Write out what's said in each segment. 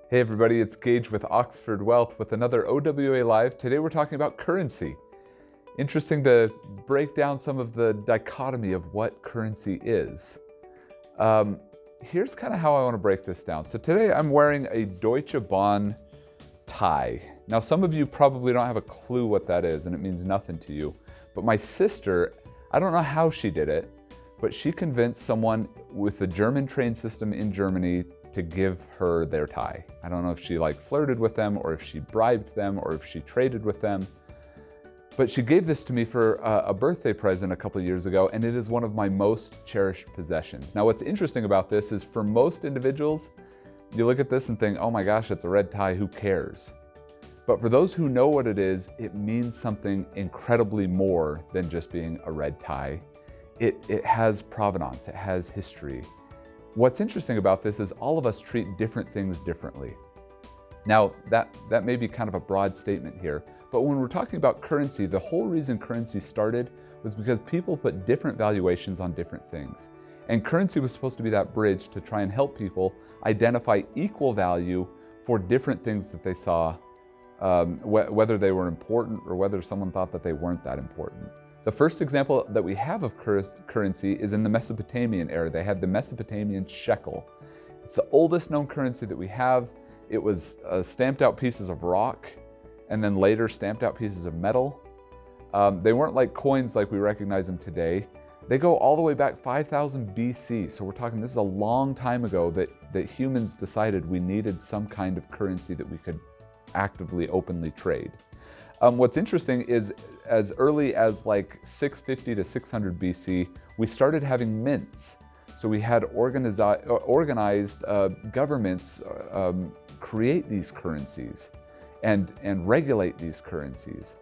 Hey everybody, it's Gage with Oxford Wealth with another OWA Live. Today we're talking about currency. Interesting to break down some of the dichotomy of what currency is. Here's kind of how I want to break this down. So today I'm wearing a Deutsche Bahn tie. Now some of you probably don't have a clue what that is and it means nothing to you. But my sister, I don't know how she did it, but she convinced someone with the German train system in Germany to give her their tie. I don't know if she flirted with them or if she bribed them or if she traded with them. But she gave this to me for a birthday present a couple of years ago, and it is one of my most cherished possessions. Now what's interesting about this is for most individuals, you look at this and think, oh my gosh, it's a red tie, who cares? But for those who know what it is, it means something incredibly more than just being a red tie. It has provenance, it has history. What's interesting about this is all of us treat different things differently. Now, that may be kind of a broad statement here, but when we're talking about currency, the whole reason currency started was because people put different valuations on different things. And currency was supposed to be that bridge to try and help people identify equal value for different things that they saw, whether they were important or whether someone thought that they weren't that important. The first example that we have of currency is in the Mesopotamian era. They had the Mesopotamian Shekel. It's the oldest known currency that we have. It was stamped out pieces of rock and then later stamped out pieces of metal. They weren't like coins like we recognize them today. They go all the way back 5000 BC. So we're talking, this is a long time ago that humans decided we needed some kind of currency that we could actively, openly trade. What's interesting is as early as 650 to 600 BC, we started having mints. So we had organized governments create these currencies and regulate these currencies.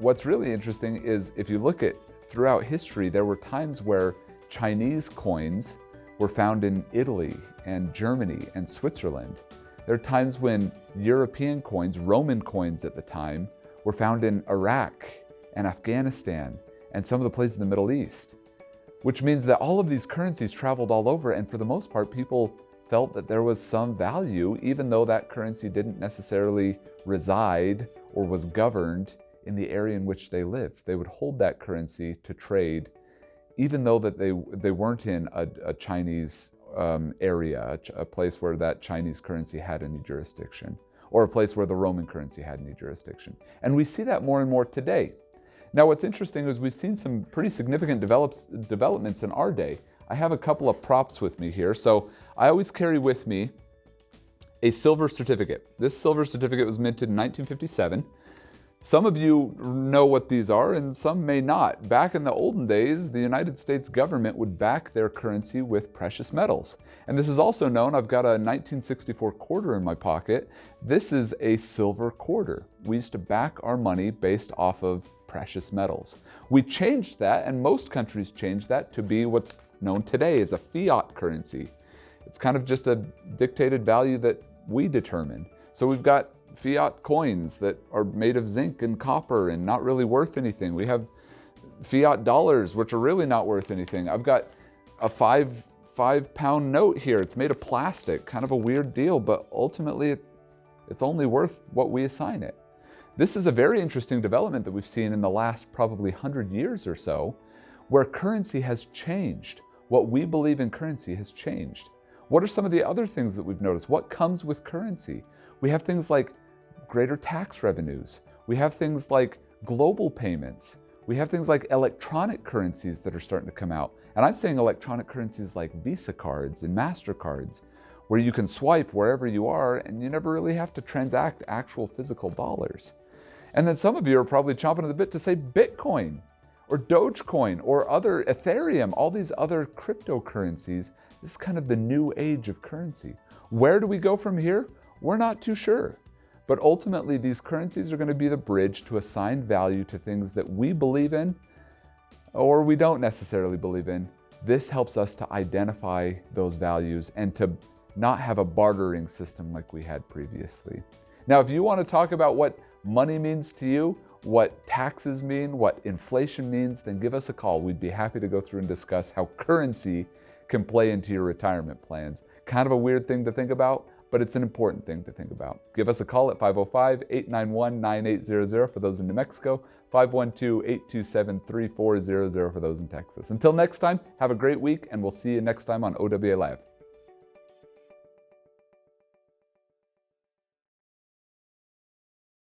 What's really interesting is if you look at throughout history, there were times where Chinese coins were found in Italy and Germany and Switzerland. There are times when European coins, Roman coins at the time, were found in Iraq and Afghanistan and some of the places in the Middle East, which means that all of these currencies traveled all over, and for the most part, people felt that there was some value, even though that currency didn't necessarily reside or was governed in the area in which they lived. They would hold that currency to trade, even though that they weren't in a Chinese area, a place where that Chinese currency had any jurisdiction, or a place where the Roman currency had any jurisdiction. And we see that more and more today. Now what's interesting is we've seen some pretty significant developments in our day. I have a couple of props with me here. So I always carry with me a silver certificate. This silver certificate was minted in 1957. Some of you know what these are and some may not. Back in the olden days, the United States government would back their currency with precious metals. And this is also known, I've got a 1964 quarter in my pocket. This is a silver quarter. We used to back our money based off of precious metals. We changed that, and most countries changed that to be what's known today as a fiat currency. It's kind of just a dictated value that we determine. So we've got fiat coins that are made of zinc and copper and not really worth anything. We have fiat dollars, which are really not worth anything. I've got a five-pound note here. It's made of plastic, kind of a weird deal, but ultimately it's only worth what we assign it. This is a very interesting development that we've seen in the last probably 100 years or so, where currency has changed. What we believe in currency has changed. What are some of the other things that we've noticed? What comes with currency? We have things like greater tax revenues. We have things like global payments. We have things like electronic currencies that are starting to come out. And I'm saying electronic currencies like Visa cards and MasterCards, where you can swipe wherever you are and you never really have to transact actual physical dollars. And then some of you are probably chomping at the bit to say Bitcoin or Dogecoin or other Ethereum, all these other cryptocurrencies. This is kind of the new age of currency. Where do we go from here? We're not too sure. But ultimately, these currencies are going to be the bridge to assign value to things that we believe in or we don't necessarily believe in. This helps us to identify those values and to not have a bartering system like we had previously. Now, if you want to talk about what money means to you, what taxes mean, what inflation means, then give us a call. We'd be happy to go through and discuss how currency can play into your retirement plans. Kind of a weird thing to think about. but it's an important thing to think about. Give us a call at 505-891-9800 for those in New Mexico, 512-827-3400 for those in Texas. Until next time, have a great week, and we'll see you next time on OWA Live.